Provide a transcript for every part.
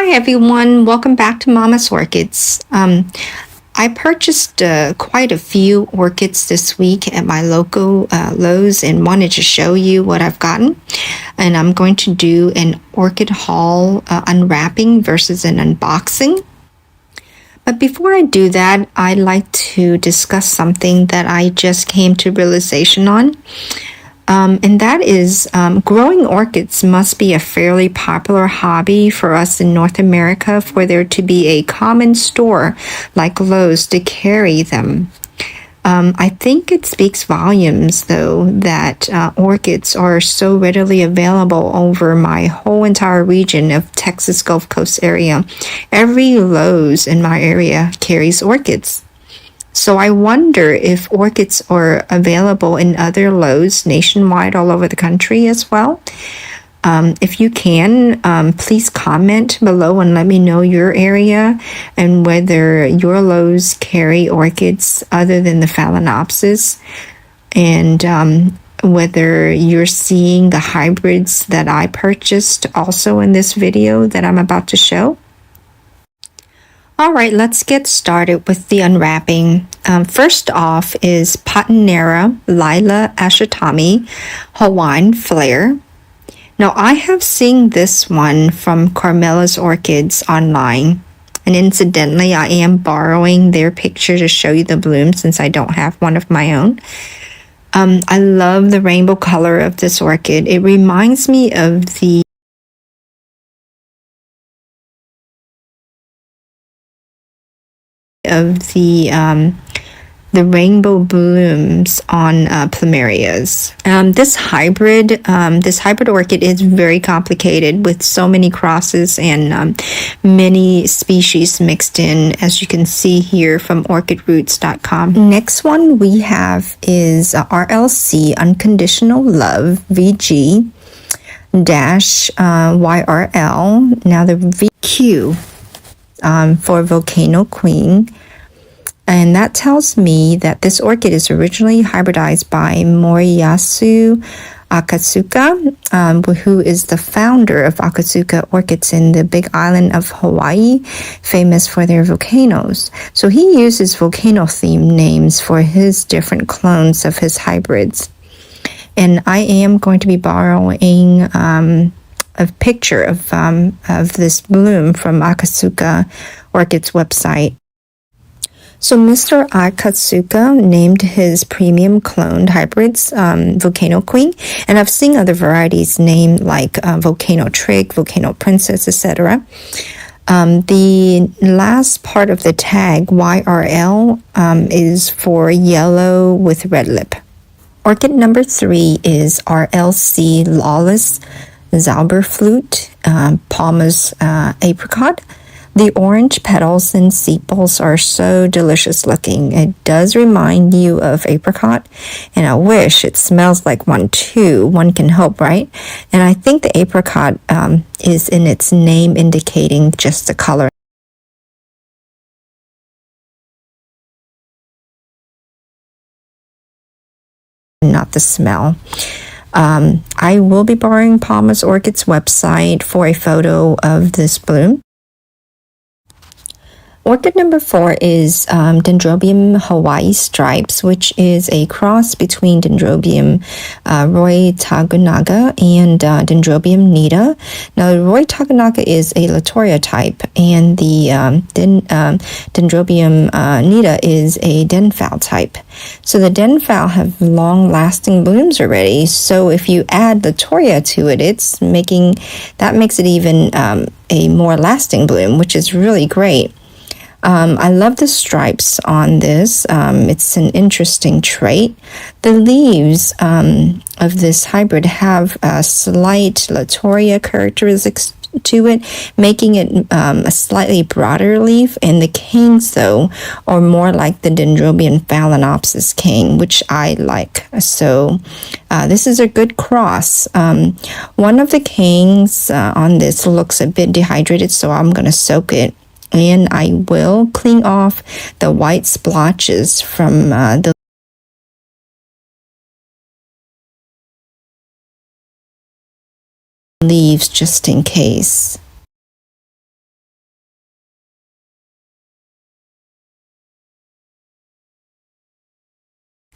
Hi everyone, welcome back to Mama's Orchids. I purchased quite a few orchids this week at my local Lowe's and wanted to show you what I've gotten. And I'm going to do an orchid haul unwrapping versus an unboxing. But before I do that, I'd like to discuss something that I just came to realization on. And that is growing orchids must be a fairly popular hobby for us in North America for there to be a common store like Lowe's to carry them. I think it speaks volumes, though, that orchids are so readily available over my whole entire region of Texas Gulf Coast area. Every Lowe's in my area carries orchids. So I wonder if orchids are available in other Lowe's nationwide all over the country as well. If you can, please comment below and let me know your area and whether your Lowe's carry orchids other than the Phalaenopsis, and whether you're seeing the hybrids that I purchased also in this video that I'm about to show. All right, let's get started with the unwrapping. First off is Patinera Lila Ashitomi Hawaiian Flare. Now, I have seen this one from Carmela's Orchids online. And incidentally, I am borrowing their picture to show you the bloom since I don't have one of my own. I love the rainbow color of this orchid. It reminds me of the rainbow blooms on plumerias. This hybrid orchid is very complicated with so many crosses and many species mixed in, as you can see here from orchidroots.com. Next one we have is Rlc Unconditional Love VQ -YRL. Now the VQ for Volcano Queen. And that tells me that this orchid is originally hybridized by Moriyasu Akatsuka, who is the founder of Akatsuka Orchids in the Big Island of Hawaii, famous for their volcanoes. So he uses volcano theme names for his different clones of his hybrids. And I am going to be borrowing a picture of this bloom from Akatsuka Orchids website. So Mr. Akatsuka named his premium cloned hybrids Volcano Queen, and I've seen other varieties named like Volcano Trig, Volcano Princess, etc. The last part of the tag, YRL, is for yellow with red lip. Orchid number 3 is Rlc Lawless Zauberflote, Palmer's Apricot. The orange petals and sepals are so delicious looking. It does remind you of apricot, and I wish it smells like one too. One can hope, right? And I think the apricot is in its name indicating just the color, not the smell. I will be borrowing Palmer's Orchids website for a photo of this bloom. Orchid number 4 is Dendrobium Hawaii Stripes, which is a cross between Dendrobium Roy Tagunaga and Dendrobium nida. Now, Roy Tagunaga is a Latoria type, and the Dendrobium nida is a Denfal type. So the Denfal have long-lasting blooms already. So if you add Latoria to it, that makes it even a more lasting bloom, which is really great. I love the stripes on this. It's an interesting trait. The leaves of this hybrid have a slight Latoria characteristics to it, making it a slightly broader leaf, and the canes, though, are more like the Dendrobium Phalaenopsis cane, which I like. So this is a good cross. One of the canes on this looks a bit dehydrated, so I'm going to soak it. And I will clean off the white splotches from the leaves just in case.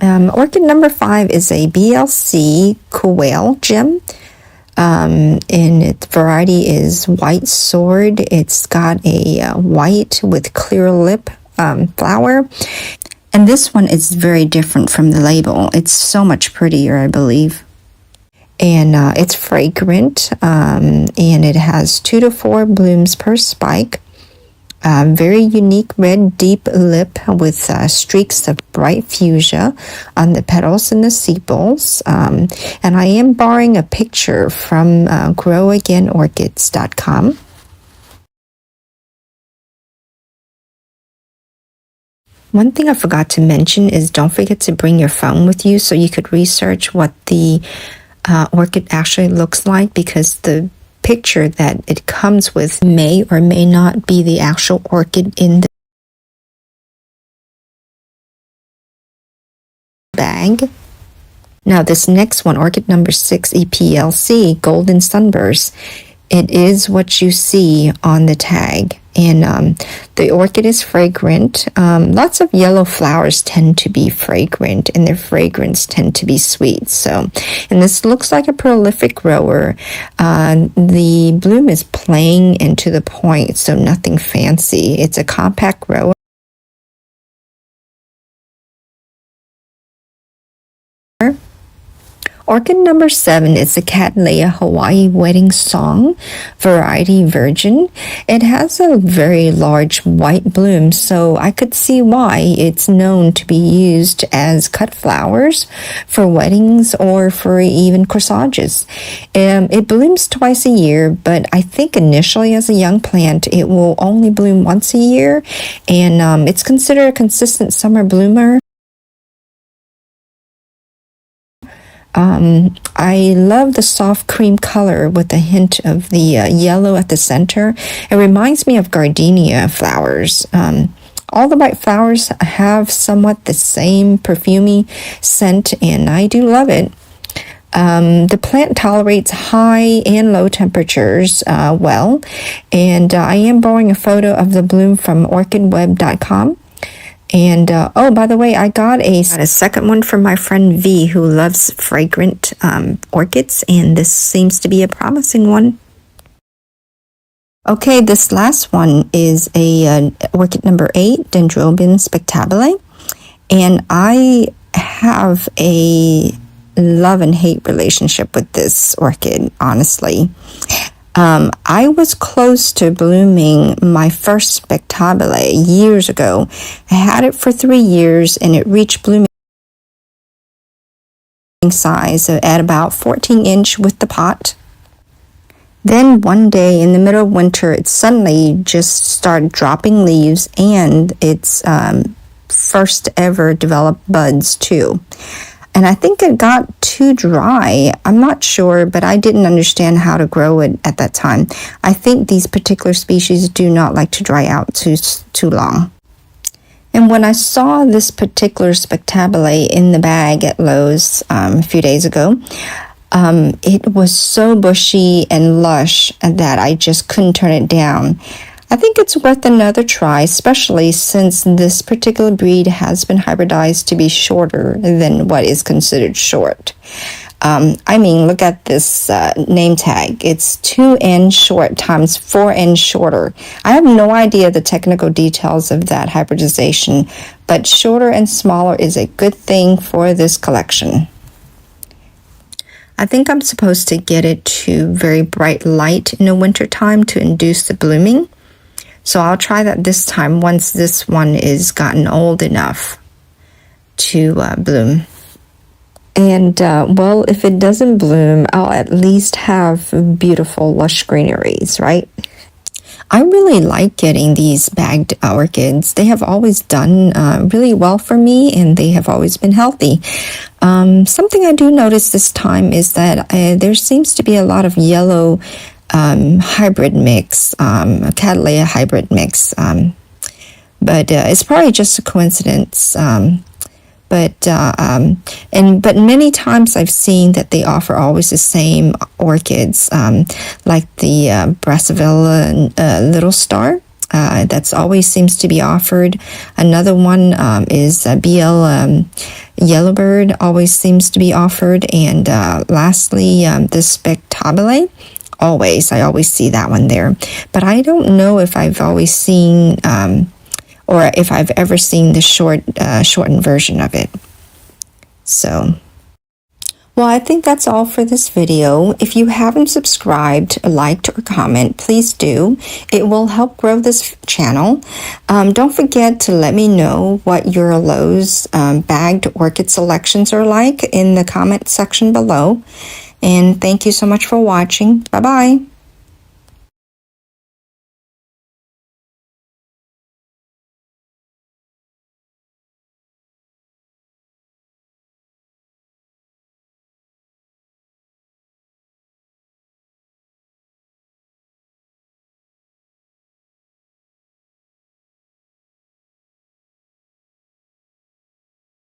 Orchid number 5 is a BLC Kuwale gem. And its variety is white sword. It's got a white with clear lip flower. And this one is very different from the label. It's so much prettier, I believe. And it's fragrant, and it has 2 to 4 blooms per spike. Very unique red deep lip with streaks of bright fuchsia on the petals and the sepals. And I am borrowing a picture from growagainorchids.com. One thing I forgot to mention is don't forget to bring your phone with you so you could research what the orchid actually looks like, because the picture that it comes with may or may not be the actual orchid in the bag. Now this next one, orchid number 6, Eplc, Golden Sunburst, it is what you see on the tag. And the orchid is fragrant. Lots of yellow flowers tend to be fragrant, and their fragrance tend to be sweet. So, and this looks like a prolific grower. The bloom is plain and to the point, so nothing fancy. It's a compact grower. Orchid number 7 is the Cattleya Hawaii Wedding Song variety Virgin. It has a very large white bloom, so I could see why it's known to be used as cut flowers for weddings or for even corsages. It blooms twice a year, but I think initially as a young plant it will only bloom once a year, and it's considered a consistent summer bloomer. I love the soft cream color with a hint of the yellow at the center. It reminds me of gardenia flowers. All the white flowers have somewhat the same perfumey scent, and I do love it. The plant tolerates high and low temperatures well, and I am borrowing a photo of the bloom from orchidweb.com. And oh, by the way, I got a second one from my friend V, who loves fragrant orchids, and this seems to be a promising one. Okay, this last one is a orchid number 8, Dendrobium spectabile, and I have a love and hate relationship with this orchid, honestly. I was close to blooming my first spectabile years ago. I had it for 3 years, and it reached blooming size at about 14-inch with the pot. Then one day in the middle of winter, it suddenly just started dropping leaves, and its first ever developed buds too. And I think it got too dry. I'm not sure, but I didn't understand how to grow it at that time. I think these particular species do not like to dry out too long. And when I saw this particular spectabile in the bag at Lowe's a few days ago, it was so bushy and lush that I just couldn't turn it down. I think it's worth another try, especially since this particular breed has been hybridized to be shorter than what is considered short. I mean, look at this name tag. It's 2N short times 4N shorter. I have no idea the technical details of that hybridization, but shorter and smaller is a good thing for this collection. I think I'm supposed to get it to very bright light in the winter time to induce the blooming. So I'll try that this time once this one is gotten old enough to bloom. And well, if it doesn't bloom, I'll at least have beautiful lush greeneries, right? I really like getting these bagged orchids. They have always done really well for me, and they have always been healthy. Something I do notice this time is that there seems to be a lot of yellow hybrid mix, Cattleya hybrid mix, but it's probably just a coincidence. But many times I've seen that they offer always the same orchids, like the Brassavilla Little Star. That's always seems to be offered. Another one is BL Yellowbird, always seems to be offered. And lastly, the spectabile. I always see that one there. But I don't know if I've always seen or if I've ever seen the shortened version of it. So, well, I think that's all for this video. If you haven't subscribed, liked, or comment, please do. It will help grow this channel. Don't forget to let me know what your Lowe's bagged orchid selections are like in the comment section below. And thank you so much for watching. Bye-bye.